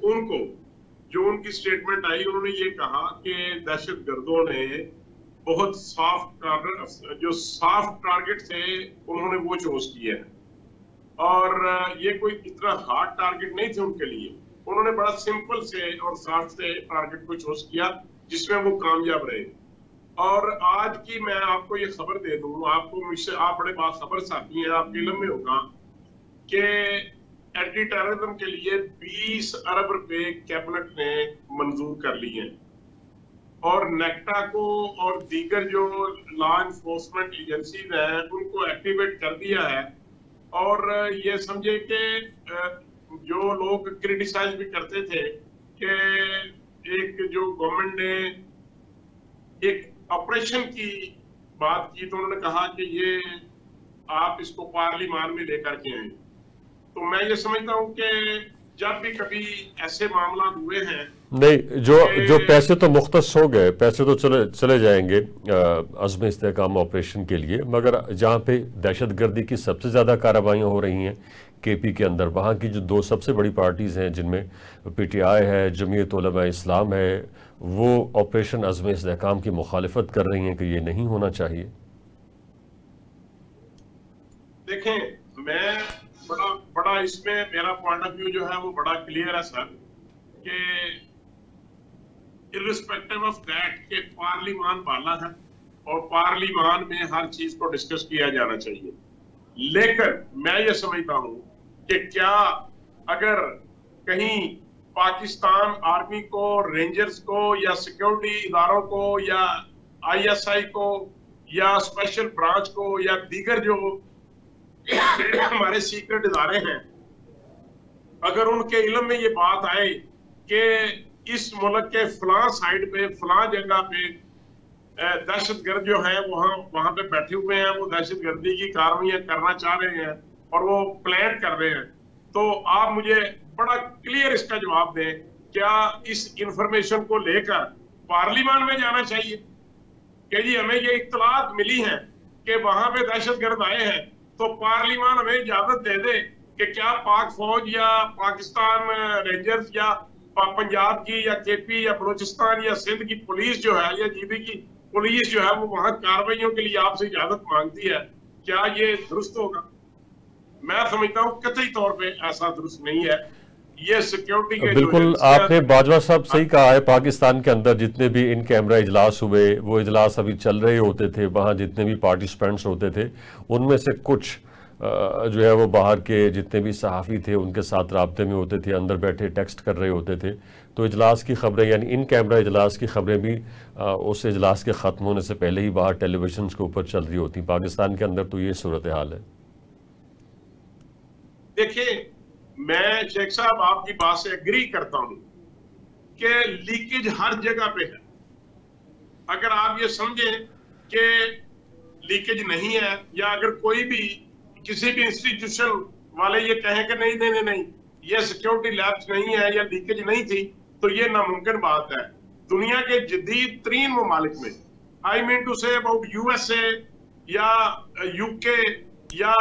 उनको, जो उनकी स्टेटमेंट आई, उन्होंने ये कहा कि दहशतगर्दों ने बहुत जो सॉफ्ट टारगेट थे उन्होंने वो चूज किए हैं, और ये कोई इतना हार्ड टारगेट नहीं थे उनके लिए। उन्होंने बड़ा सिंपल से और सॉफ्ट से टारगेट को चूज किया जिसमें वो कामयाब रहे। और आज की मैं आपको ये खबर दे दूं, आपको मुझसे, आप बड़े बाखबर साथी हैं, आपके इल्म में होगा कि एंटी टेररिज्म के लिए 20 अरब रुपए कैबिनेट ने मंजूर कर लिए हैं, और नेक्टा को और दीगर जो लॉ इन्फोर्समेंट एजेंसीज हैं उनको एक्टिवेट कर दिया है। और ये समझे कि जो लोग क्रिटिसाइज भी करते थे कि एक जो गवर्नमेंट ने एक ऑपरेशन की बात की, तो उन्होंने कहा कि ये आप इसको पार्लियामान में लेकर के आए। तो मैं ये समझता हूँ कि जब भी कभी ऐसे मामला हुए हैं, नहीं, जो पैसे तो मुख्तस हो गए, पैसे तो चले जाएंगे अज़्म इस्तेहकाम ऑपरेशन के लिए, मगर जहाँ पे दहशतगर्दी की सबसे ज़्यादा कार्रवाइयाँ हो रही हैं केपी के अंदर, वहाँ की जो दो सबसे बड़ी पार्टीज़ हैं जिनमें पीटीआई है, जमीयत उलमा इस्लाम है, वो ऑपरेशन अज़्म इस्तेहकाम की मुखालिफत कर रही हैं कि ये नहीं होना चाहिए। देखें, मैं बड़ा इसमें मेरा पॉइंट ऑफ व्यू जो है वो बड़ा क्लियर है सर, कि इर्रिस्पेक्टिव ऑफ दैट के पार्लियामान वाला है और पार्लियामान में हर चीज को डिस्कस किया जाना चाहिए। लेकिन मैं ये समझता हूं कि क्या अगर कहीं पाकिस्तान आर्मी को, रेंजर्स को, या सिक्योरिटी इदारों को, या आईएसआई को, या स्पेशल ब्रांच को, या दीगर जो हमारे सीक्रेट इदारे हैं, अगर उनके इल्म में ये बात आए कि इस मुल्क के फलां साइड पे, फलां जगह पे दहशतगर्द जो है वहां पे बैठे हुए हैं, वो दहशतगर्दी की कार्रवाइयां करना चाह रहे हैं और वो प्लान कर रहे हैं, तो आप मुझे बड़ा क्लियर इसका जवाब दें, क्या इस इंफॉर्मेशन को लेकर पार्लियामान में जाना चाहिए कि जी हमें ये इत्तलात मिली है कि वहां पे दहशतगर्द आए हैं, तो पार्लियामान हमें इजाजत दे दे कि क्या पाक फौज या पाकिस्तान रेंजर्स या पंजाब की या केपी या बलूचिस्तान या सिंध की पुलिस जो है या जीबी की पुलिस जो है वो वहां कार्रवाइयों के लिए आपसे इजाजत मांगती है, क्या ये दुरुस्त होगा? मैं समझता हूँ कतई तौर पे ऐसा दुरुस्त नहीं है। ये सिक्योरिटी के बिल्कुल आपने बाजवा साहब सही कहा है। पाकिस्तान के अंदर जितने भी इन कैमरा इजलास हुए, वो इजलास अभी चल रहे होते थे, वहाँ जितने भी पार्टिसिपेंट्स होते थे उनमें से कुछ जो है वो बाहर के जितने भी सहाफ़ी थे उनके साथ राब्ते में होते थे, अंदर बैठे टेक्स्ट कर रहे होते थे, तो इजलास की खबरें, यानी इन कैमरा इजलास की खबरें भी उस इजलास के ख़त्म होने से पहले ही बाहर टेलीविजन के ऊपर चल रही होती। पाकिस्तान के अंदर तो ये सूरत हाल है। देखिए, मैं शेख साहब आपकी बात से एग्री करता हूं कि लीकेज हर जगह पे है। अगर आप ये समझें कि लीकेज नहीं है, या अगर कोई भी किसी भी इंस्टीट्यूशन वाले ये कहें कि नहीं नहीं नहीं ये सिक्योरिटी लैब्स नहीं है या लीकेज नहीं थी, तो ये नामुमकिन बात है। दुनिया के जदीद तरीन ममालिक में, I mean to say about USA या यूके या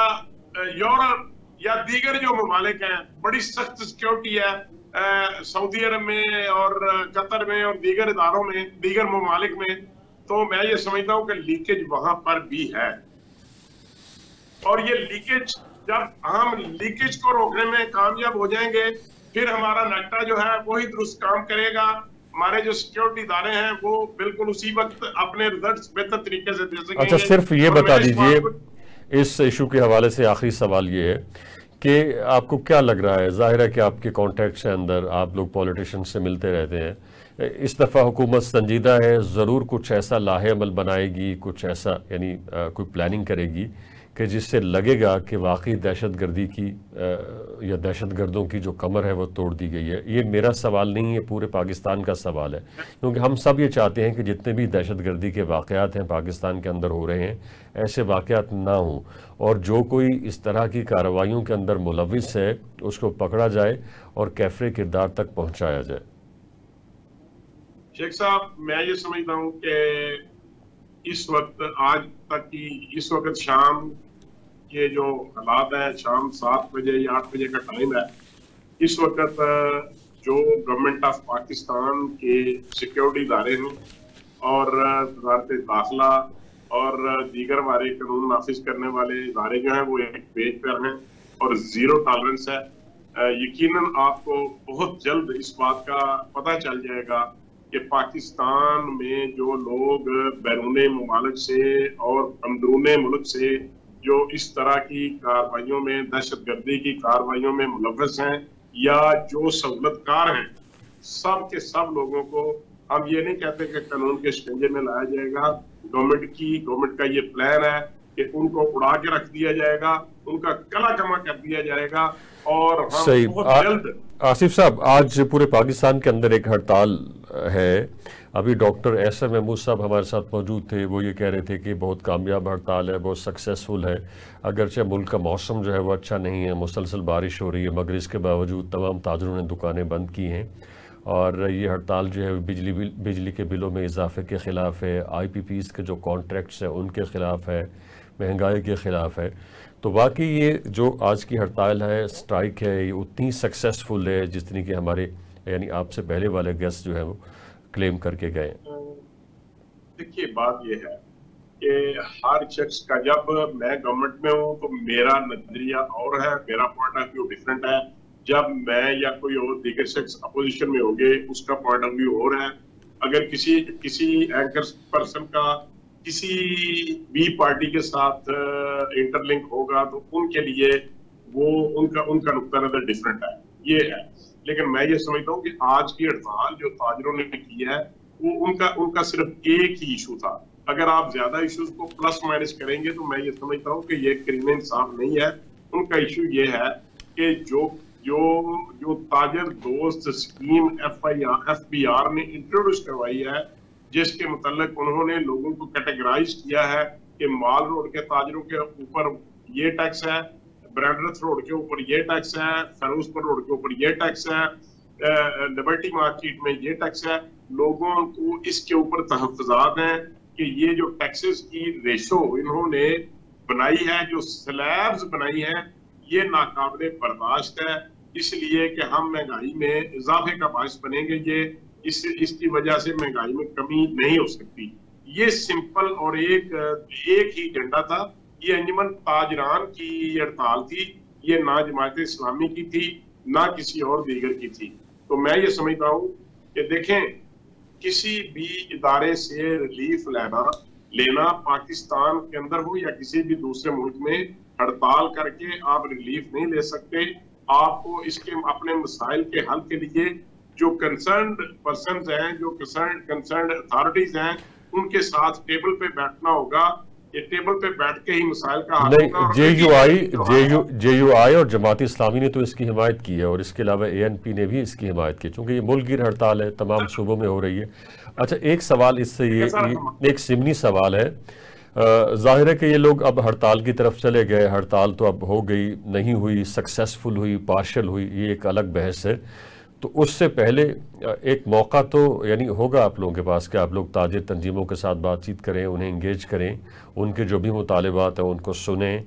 यूरोप या दीगर जो ममालिक हैं, बड़ी सख्त सिक्योरिटी है सऊदी अरब में और कतर में और दीगर इदारों में, दीगर ममालिक में। तो मैं ये समझता हूँ कि लीकेज वहां पर भी है, और ये लीकेज, जब हम लीकेज को रोकने में कामयाब हो जाएंगे, फिर हमारा नेक्टा जो है वही दुरुस्त काम करेगा। हमारे जो सिक्योरिटी इदारे हैं वो बिल्कुल उसी वक्त अपने रिजल्ट्स बेहतर तरीके से दे सकेंगे। अच्छा, सिर्फ ये बता दीजिए, इस इशू के हवाले से आखिरी सवाल ये है कि आपको क्या लग रहा है, जाहिर है कि आपके कॉन्टेक्ट्स हैं अंदर, आप लोग पॉलिटिशियन से मिलते रहते हैं, इस दफ़ा हुकूमत संजीदा है, ज़रूर कुछ ऐसा लाहे अमल बनाएगी, कुछ ऐसा यानी कोई प्लानिंग करेगी कि जिससे लगेगा कि वाकई दहशत गर्दी की या दहशत गर्दों की जो कमर है वो तोड़ दी गई है। ये मेरा सवाल नहीं है, पूरे पाकिस्तान का सवाल है, क्योंकि हम सब ये चाहते हैं कि जितने भी दहशत गर्दी के वाक़यात हैं पाकिस्तान के अंदर हो रहे हैं, ऐसे वाक़यात ना हों, और जो कोई इस तरह की कार्रवाइयों के अंदर मुलविस है उसको पकड़ा जाए और कैफरे किरदार तक पहुँचाया जाए। शेख साहब, मैं ये समझता हूँ कि इस वक्त आज तक की इस वक्त शाम के जो हालात है, शाम 7 बजे या 8 बजे का टाइम है, इस वक्त जो गवर्नमेंट ऑफ पाकिस्तान के सिक्योरिटी इदारे हैं और वजारत दाखिला और दीगर वाले कानून नाफिज करने वाले इदारे जो हैं वो एक पेज पर हैं और जीरो टॉलरेंस है। यकीनन आपको बहुत जल्द इस बात का पता चल जाएगा कि पाकिस्तान में जो लोग बैरूने मुमालिक से और अंदरूने मुल्क से जो इस तरह की कार्रवाइयों में, दहशतगर्दी की कार्रवाइयों में मुलव्वस हैं या जो सहूलतकार हैं, सब के सब लोगों को हम ये नहीं कहते कि कानून के शिकंजे में लाया जाएगा। गवर्नमेंट का ये प्लान है कि उनको उड़ा के रख दिया जाएगा, उनका कला कमा कर दिया जाएगा और हम बहुत जल्द। आसिफ साहब, आज पूरे पाकिस्तान के अंदर एक हड़ताल है। अभी डॉक्टर एहसन महमूद साहब हमारे साथ मौजूद थे, वो ये कह रहे थे कि बहुत कामयाब हड़ताल है, बहुत सक्सेसफुल है। अगरचे मुल्क का मौसम जो है वो अच्छा नहीं है, मुसलसल बारिश हो रही है, मगर इसके बावजूद तमाम ताजरों ने दुकानें बंद की हैं और ये हड़ताल जो है बिजली के बिलों में इजाफे के ख़िलाफ़ है, IPPs के जो कॉन्ट्रैक्ट्स हैं उनके ख़िलाफ़ है, महंगाई के ख़िलाफ़ है। तो वाकई ये जो आज की हड़ताल है, स्ट्राइक है, ये उतनी सक्सेसफुल है जितनी कि हमारे यानी आपसे पहले वाले गेस्ट जो है वो क्लेम करके गए। देखिए, बात ये है कि हर शख्स का, जब मैं गवर्नमेंट में हूँ तो मेरा नजरिया और है, मेरा पॉइंट ऑफ व्यू डिफरेंट है। जब मैं या कोई और दीगर शख्स अपोजिशन में होंगे उसका पॉइंट ऑफ व्यू और है। अगर किसी एंकर पर्सन का किसी भी पार्टी के साथ इंटरलिंक होगा तो उनके लिए वो उनका नुक्ता नजर डिफरेंट है, ये है। लेकिन मैं ये समझता हूँ कि आज की हड़ताल जो ताजरों ने की है वो उनका सिर्फ एक ही इशू था। अगर आप ज्यादा इश्यूज को प्लस माइनस करेंगे तो मैं ये समझता हूँ कि ये करीने इंसाफ नहीं है। उनका इशू ये है कि जो ताजर दोस्त स्कीम FBR ने इंट्रोड्यूस करवाई है, जिसके मुताल्लिक उन्होंने लोगों को कैटेगराइज किया है कि माल रोड के ताजरों के ऊपर ये टैक्स है, ब्रैंडर्थ रोड के ऊपर ये टैक्स है, फैरोजपुर रोड के ऊपर ये टैक्स है, लिबर्टी मार्केट में ये टैक्स है। लोगों को इसके ऊपर तहफ़्फ़ुज़ात हैं कि ये जो टैक्सेस की रेशो इन्होंने बनाई है, जो स्लैब्स बनाई है, ये नाकाबिले बर्दाश्त है। इसलिए कि हम महंगाई में इजाफे का बायस बनेंगे, ये इसकी वजह से महंगाई में कमी नहीं हो सकती। ये सिंपल और एक ही एजेंडा था। ये अंजुमन ताजरान की हड़ताल थी, ये ना जमात इस्लामी की थी, ना किसी और दीगर की थी। तो मैं ये समझता हूँ कि देखें, किसी भी इदारे से रिलीफ लेना पाकिस्तान के अंदर हो या किसी भी दूसरे मुल्क में, हड़ताल करके आप रिलीफ नहीं ले सकते। आपको इसके अपने मसाइल के हल के लिए जो कंसर्न्ड पर्सन्स हैं, जो कंसर्न्ड अथॉरिटीज हैं, उनके साथ टेबल पे बैठना होगा। ये टेबल पे बैठ के ही मसाइल का हल होगा। JUI और जमात इस्लामी ने तो इसकी हिमायत की है और इसके अलावा ANP ने भी इसकी हिमायत की, चूँकि ये मुल्क गिर हड़ताल है, तमाम सूबों में हो रही है। अच्छा, एक सवाल इससे ये एक सिमनी सवाल है। जाहिर है कि ये लोग अब हड़ताल की तरफ चले गए, हड़ताल तो अब हो गई, नहीं हुई, सक्सेसफुल हुई, पार्शल हुई, ये एक अलग बहस है। तो उससे पहले एक मौका तो यानी होगा आप लोगों के पास कि आप लोग ताजिर तंजीमों के साथ बातचीत करें, उन्हें इंगेज करें, उनके जो भी मुतालिबात हैं उनको सुनें,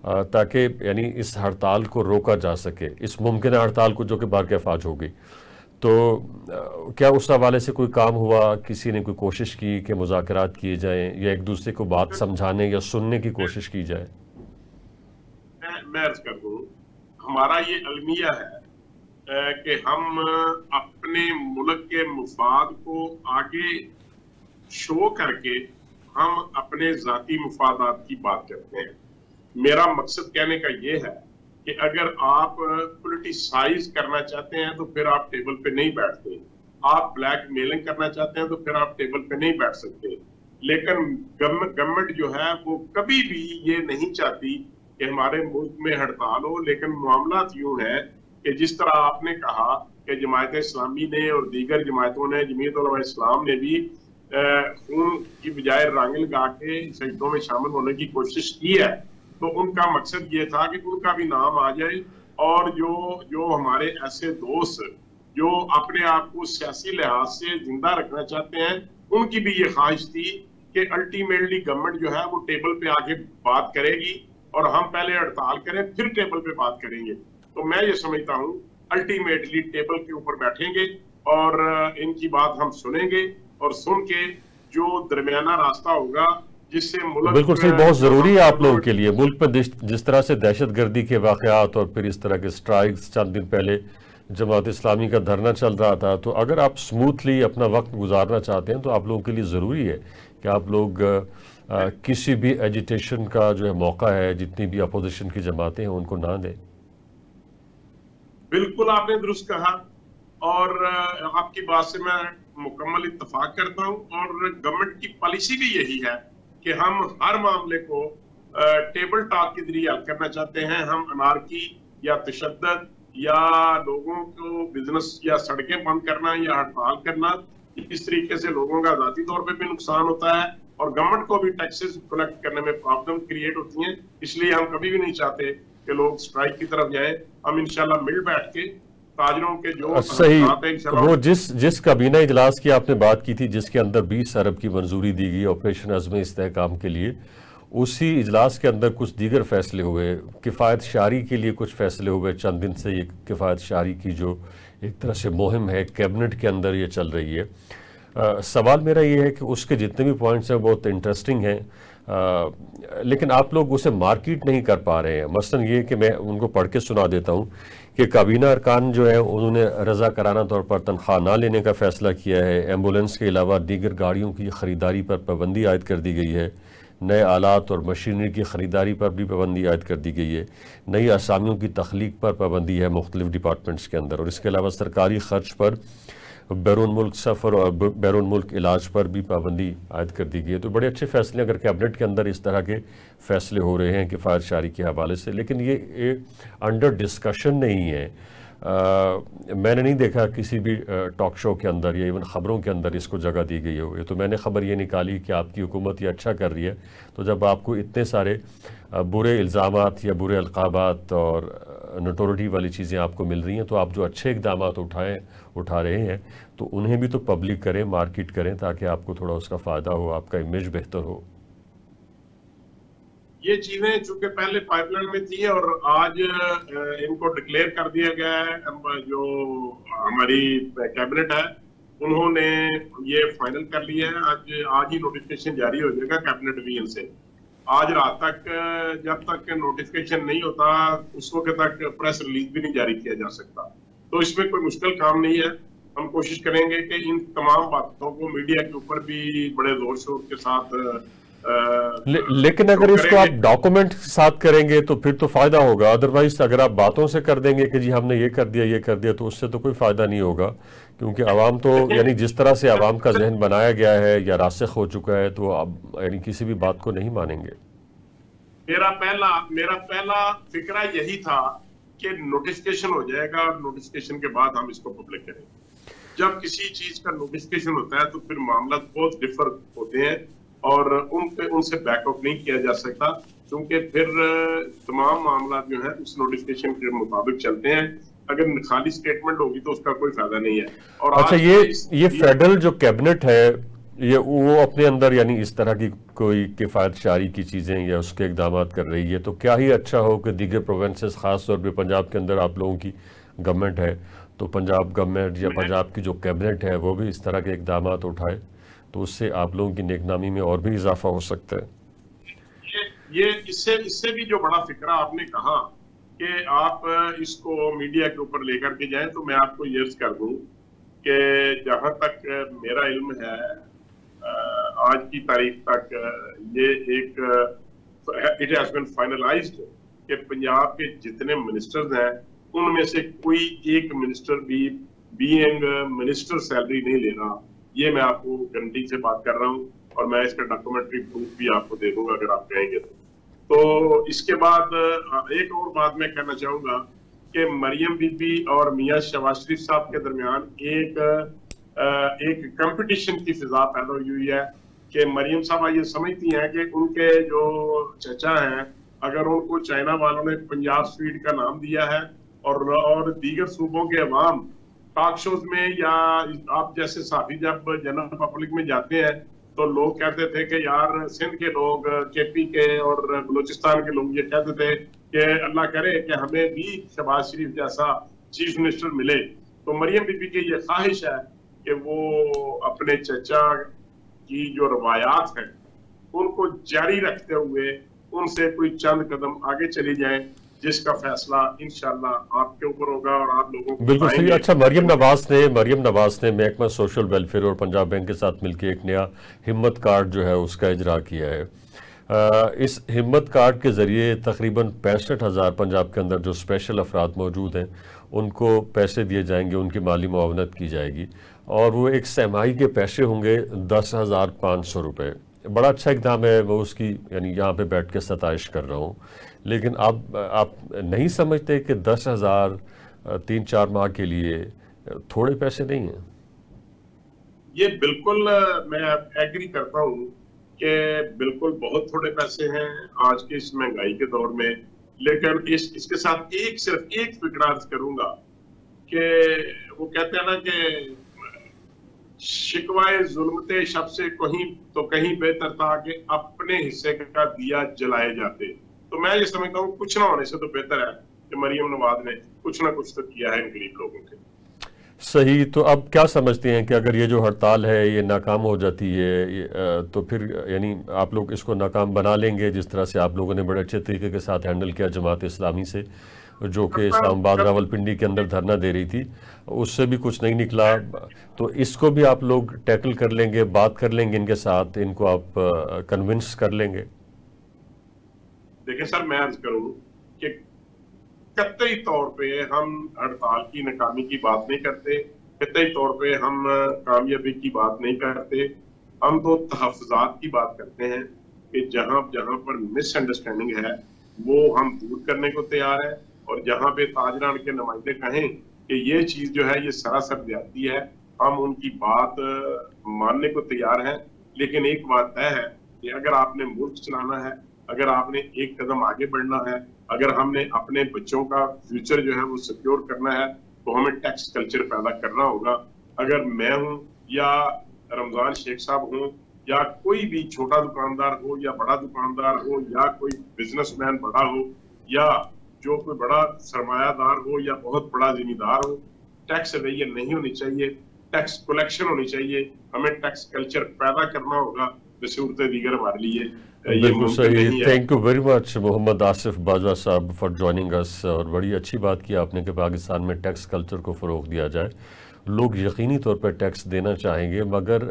ताकि यानी इस हड़ताल को रोका जा सके, इस मुमकिन हड़ताल को जो कि बारकैफ़ाज हो गई। तो क्या उस हवाले से कोई काम हुआ, किसी ने कोई कोशिश की कि मुज़ाकरात किए जाएं या एक दूसरे को बात समझाने या सुनने की कोशिश की जाए? मैं अर्ज कर दूं, हमारा ये अलमिया है कि हम अपने मुल्क के मुफाद को आगे शो करके हम अपने ज़ाती मुफादात की बात करते हैं। मेरा मकसद कहने का ये है कि अगर आप पॉलिटिसाइज करना चाहते हैं तो फिर आप टेबल पे नहीं बैठते। आप ब्लैक मेलिंग करना चाहते हैं तो फिर आप टेबल पे नहीं बैठ सकते। लेकिन गवर्नमेंट जो है वो कभी भी ये नहीं चाहती कि हमारे मुल्क में हड़ताल हो। लेकिन मामला यूं है कि जिस तरह आपने कहा कि जमायत इस्लामी ने और दीगर जमायतों ने, जमीयत उलमा इस्लाम ने भी खून की बजाय रंग लगा के शहीदों में शामिल होने की कोशिश की है, तो उनका मकसद ये था कि उनका भी नाम आ जाए। और जो हमारे ऐसे दोस्त जो अपने आप को सियासी लिहाज से जिंदा रखना चाहते हैं, उनकी भी ये ख्वाहिश थी कि अल्टीमेटली गवर्नमेंट जो है वो टेबल पे आके बात करेगी और हम पहले हड़ताल करें फिर टेबल पे बात करेंगे। तो मैं ये समझता हूँ अल्टीमेटली टेबल के ऊपर बैठेंगे और इनकी बात हम सुनेंगे और सुन के जो दरमियाना रास्ता होगा जिससे मुल्क बिल्कुल सही, बहुत ज़रूरी है आप लोगों के लिए। मुल्क पर जिस तरह से दहशतगर्दी के वाक़यात और फिर इस तरह के स्ट्राइक्स, चंद दिन पहले जमात इस्लामी का धरना चल रहा था, तो अगर आप स्मूथली अपना वक्त गुजारना चाहते हैं तो आप लोगों के लिए ज़रूरी है कि आप लोग किसी भी एजिटेशन का जो है मौका है, जितनी भी अपोजिशन की जमातें हैं उनको ना दें। बिल्कुल आपने दुरुस्त कहा और आपकी बात से मैं मुकम्मल इत्तफाक करता हूं। और गवर्नमेंट की पॉलिसी भी यही है कि हम हर मामले को टेबल टॉक के जरिए हल करना चाहते हैं। हम अनारकी या तशद्दुद या लोगों को बिजनेस या सड़कें बंद करना या हड़ताल करना, इस तरीके से लोगों का ज़ाती तौर पे भी नुकसान होता है और गवर्नमेंट को भी टैक्सेस कलेक्ट करने में प्रॉब्लम क्रिएट होती हैं। इसलिए हम कभी भी नहीं चाहते कि लोग स्ट्राइक की तरफ जाएं। हम इंशाल्लाह मिल बैठ के ताजरों के जो सही, वो जिस काबीना इजलास की आपने बात की थी जिसके अंदर 20 अरब की मंजूरी दी गई ऑपरेशन अज़्म इस्तेहकाम के लिए, उसी इजलास के अंदर कुछ दीगर फैसले हुए, किफ़ायत शारी के लिए कुछ फैसले हुए। चंद दिन से ये किफ़ायत शारी की जो एक तरह से मुहिम है कैबिनेट के अंदर ये चल रही है। सवाल मेरा ये है कि उसके जितने भी पॉइंट्स हैं बहुत इंटरेस्टिंग हैं, लेकिन आप लोग उसे मार्केट नहीं कर पा रहे हैं। मसलन ये कि मैं उनको पढ़ के सुना देता हूँ कि काबीना अरकान जो है उन्होंने रज़ा कराना तौर पर तनख्वाह ना लेने का फ़ैसला किया है। एम्बुलेंस के अलावा दीगर गाड़ियों की ख़रीदारी पर पाबंदी आयद कर दी गई है। नए आलात और मशीनरी की ख़रीदारी पर भी पाबंदी आयद कर दी गई है। नई असामियों की तख्लीक पर पाबंदी है मुख्तलिफ़ डिपार्टमेंट्स के अंदर, और इसके अलावा सरकारी ख़र्च पर बैरून मुल्क सफ़र और बैरून मुल्क इलाज पर भी पाबंदी आयद कर दी गई है। तो बड़े अच्छे फैसले अगर कैबिनेट के अंदर इस तरह के फ़ैसले हो रहे हैं किफ़ायत शारी के हवाले से, लेकिन ये अंडर डिस्कशन नहीं है। मैंने नहीं देखा किसी भी टॉक शो के अंदर या इवन ख़बरों के अंदर इसको जगह दी गई हो। ये तो मैंने ख़बर ये निकाली कि आपकी हुकूमत ये अच्छा कर रही है, तो जब आपको इतने सारे बुरे इल्ज़ामात या बुरे अलक़ाबात और नोटोरिटी वाली चीज़ें आपको मिल रही हैं, तो आप जो अच्छे इक़दाम उठा रहे हैं तो उन्हें भी तो पब्लिक करें, मार्केट करें, ताकि आपको थोड़ा उसका फ़ायदा हो, आपका इमेज बेहतर हो। ये चीजें चूंकि पहले पाइपलाइन में थी और आज इनको डिक्लेयर कर दिया गया है, जो हमारी कैबिनेट है उन्होंने ये फाइनल कर लिया है। आज ही नोटिफिकेशन जारी हो जाएगा कैबिनेट डिवीजन से। आज रात तक जब तक नोटिफिकेशन नहीं होता उस वक्त तक प्रेस रिलीज भी नहीं जारी किया जा सकता। तो इसमें कोई मुश्किल काम नहीं है। हम कोशिश करेंगे कि इन तमाम बातों को मीडिया के ऊपर भी बड़े जोर शोर के साथ लेकिन अगर इसको आप डॉक्यूमेंट साथ करेंगे तो फिर तो फायदा होगा। अदरवाइज अगर आप बातों से कर देंगे कि जी हमने ये कर दिया तो उससे तो कोई फायदा नहीं होगा, क्योंकि आवाम तो यानी जिस तरह से आवाम का जहन बनाया गया है या रासिख हो चुका है, तो अब यानी किसी भी बात को नहीं मानेंगे। मेरा पहला फिक्रा यही था कि नोटिफिकेशन हो जाएगा और नोटिफिकेशन के बाद हम इसको पब्लिक करेंगे। जब किसी चीज का नोटिफिकेशन होता है तो फिर मामला बहुत डिफर होते हैं और उनसे बैकअप नहीं किया जा सकता, क्योंकि फिर तमाम मामला जो है उस नोटिफिकेशन के मुताबिक चलते हैं। अगर खाली स्टेटमेंट होगी तो उसका कोई फायदा नहीं है। और अच्छा, ये फेडरल जो कैबिनेट है ये वो अपने अंदर यानी इस तरह की कोई किफ़ायत शारी की चीज़ें या उसके इक़दाम कर रही है, तो क्या ही अच्छा हो कि दीगर प्रोविंसेस ख़ास तौर पे पंजाब के अंदर आप लोगों की गवर्नमेंट है, तो पंजाब गवर्नमेंट या पंजाब की जो कैबिनेट है वो भी इस तरह के इक़दाम उठाए, तो उससे आप लोगों की नेकनामी में और भी इजाफा हो सकता है। ये इससे भी जो बड़ा फिक्रा आपने कहा कि आप इसको मीडिया के ऊपर लेकर के जाएं, तो मैं आपको ये अर्ज कर दूं कि जहां तक मेरा इल्म है आज की तारीख तक ये इट हैज बीन फाइनलाइज्ड कि पंजाब के जितने मिनिस्टर्स हैं उनमें से कोई एक मिनिस्टर भी बीइंग मिनिस्टर सैलरी नहीं ले रहा, ये मैं आपको गारंटी से बात कर रहा हूँ, और मैं इसका डॉक्यूमेंट्री प्रूफ भी आपको दे दूंगा अगर आप कहेंगे तो इसके बाद एक और बात मैं कहना चाहूंगा कि मरियम बीबी और मियां शहबाज शरीफ साहब के दरमियान एक कंपटीशन की फिजा पैदा हुई है कि मरियम साहब ये समझती हैं कि उनके जो चचा हैं, अगर उनको चाइना वालों ने पंजाब स्वीट का नाम दिया है और दीगर सूबों के अवाम टॉक शोज में या आप जैसे साथी जब जनरल पब्लिक में जाते हैं तो लोग कहते थे कि यार सिंध के लोग, केपी के और बलूचिस्तान के लोग ये कहते थे कि अल्लाह करे कि हमें भी शहबाज शरीफ जैसा चीफ मिनिस्टर मिले। तो मरियम बीबी की ये ख्वाहिश है कि वो अपने चचा की जो रवायात हैं उनको जारी रखते हुए उनसे कोई चंद कदम आगे चली जाए, जिसका फैसला इंशाल्लाह आपके ऊपर होगा और आप लोगों को बिल्कुल सही। अच्छा, मरियम नवाज ने महकमा सोशल वेलफेयर और पंजाब बैंक के साथ मिलकर एक नया हिम्मत कार्ड जो है उसका इजरा किया है। इस हिम्मत कार्ड के ज़रिए तकरीबन 65,000 पंजाब के अंदर जो स्पेशल अफराद मौजूद हैं उनको पैसे दिए जाएंगे, उनकी माली मुआवनत की जाएगी और वो एक सहमाही के पैसे होंगे 10,500 रुपये। बड़ा अच्छा इक़दाम है, वो उसकी यानी यहाँ पे बैठ के सताइश कर रहा हूँ, लेकिन आप नहीं समझते कि 10,000 3-4 माह के लिए थोड़े पैसे नहीं हैं? ये बिल्कुल मैं एग्री करता हूँ कि बिल्कुल बहुत थोड़े पैसे हैं आज के इस महंगाई के दौर में, लेकिन इसके साथ सिर्फ एक फिक्र अर्ज करूंगा कि वो कहते हैं ना कि शिकवाए जुल्मते शब से कहीं बेहतर था कि अपने हिस्से का दिया जलाए जाते। तो मैं ये समझता हूँ कुछ ना होने से तो बेहतर है कि मरियम नवाज ने कुछ ना कुछ तो किया है इन गरीब लोगों के। सही। तो अब क्या समझते हैं कि अगर ये जो हड़ताल है ये नाकाम हो जाती है तो फिर यानी आप लोग इसको नाकाम बना लेंगे, जिस तरह से आप लोगों ने बड़े अच्छे तरीके के साथ हैंडल किया जमात इस्लामी से, जो कि इस्लामाबाद रावलपिंडी के अंदर धरना दे रही थी, उससे भी कुछ नहीं निकला, तो इसको भी आप लोग टैकल कर लेंगे, बात कर लेंगे इनके साथ, इनको आप कन्विंस कर लेंगे? देखिए सर, मैं अर्ज करूं कि कतई तौर पे हम हड़ताल की नाकामी की बात नहीं करते, कतई तौर पे हम कामयाबी की बात नहीं करते, हम तो तहफ़्फ़ुज़ात की बात करते हैं कि जहां पर मिसअंडरस्टैंडिंग है वो हम दूर करने को तैयार है, और जहां पे ताजरान के नुमाइंदे कहें कि ये चीज जो है ये सरासर ज्यादती है, हम उनकी बात मानने को तैयार हैं। लेकिन एक बात तय है कि अगर आपने मुल्क चलाना है, अगर आपने एक कदम आगे बढ़ना है, अगर हमने अपने बच्चों का फ्यूचर जो है वो सिक्योर करना है, तो हमें टैक्स कल्चर पैदा करना होगा। अगर मैं हूँ या रमजान शेख साहब हूँ या कोई भी छोटा दुकानदार हो या बड़ा दुकानदार हो या कोई बिजनेसमैन बड़ा हो या जो कोई बड़ा सरमायादार हो या बहुत बड़ा जिम्मेदार हो, टैक्स एवेजन नहीं होनी चाहिए, टैक्स कलेक्शन होनी चाहिए। हमें टैक्स कल्चर पैदा करना होगा, बसूरत दीगर हमारे लिए बिल्कुल सही। Thank you very much Mohammad Asif Bajwa साहब फॉर ज्वाइनिंग अस। और बड़ी अच्छी बात की आपने कि पाकिस्तान में टैक्स कल्चर को फ़रोग़ दिया जाए। लोग यकीनी तौर पर टैक्स देना चाहेंगे, मगर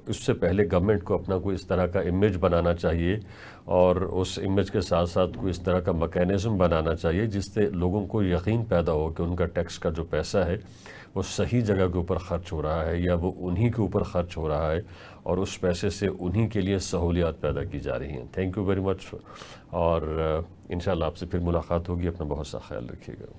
उससे पहले गवर्नमेंट को अपना कोई इस तरह का इमेज बनाना चाहिए और उस इमेज के साथ साथ कोई इस तरह का मैकेनिज़्म बनाना चाहिए जिससे लोगों को यकीन पैदा हो कि उनका टैक्स का जो पैसा है वो सही जगह के ऊपर ख़र्च हो रहा है या वो उन्हीं के ऊपर ख़र्च हो रहा है और उस पैसे से उन्हीं के लिए सहूलियात पैदा की जा रही हैं। थैंक यू वेरी मच और इंशाल्लाह आपसे फिर मुलाकात होगी। अपना बहुत सा ख्याल रखिएगा।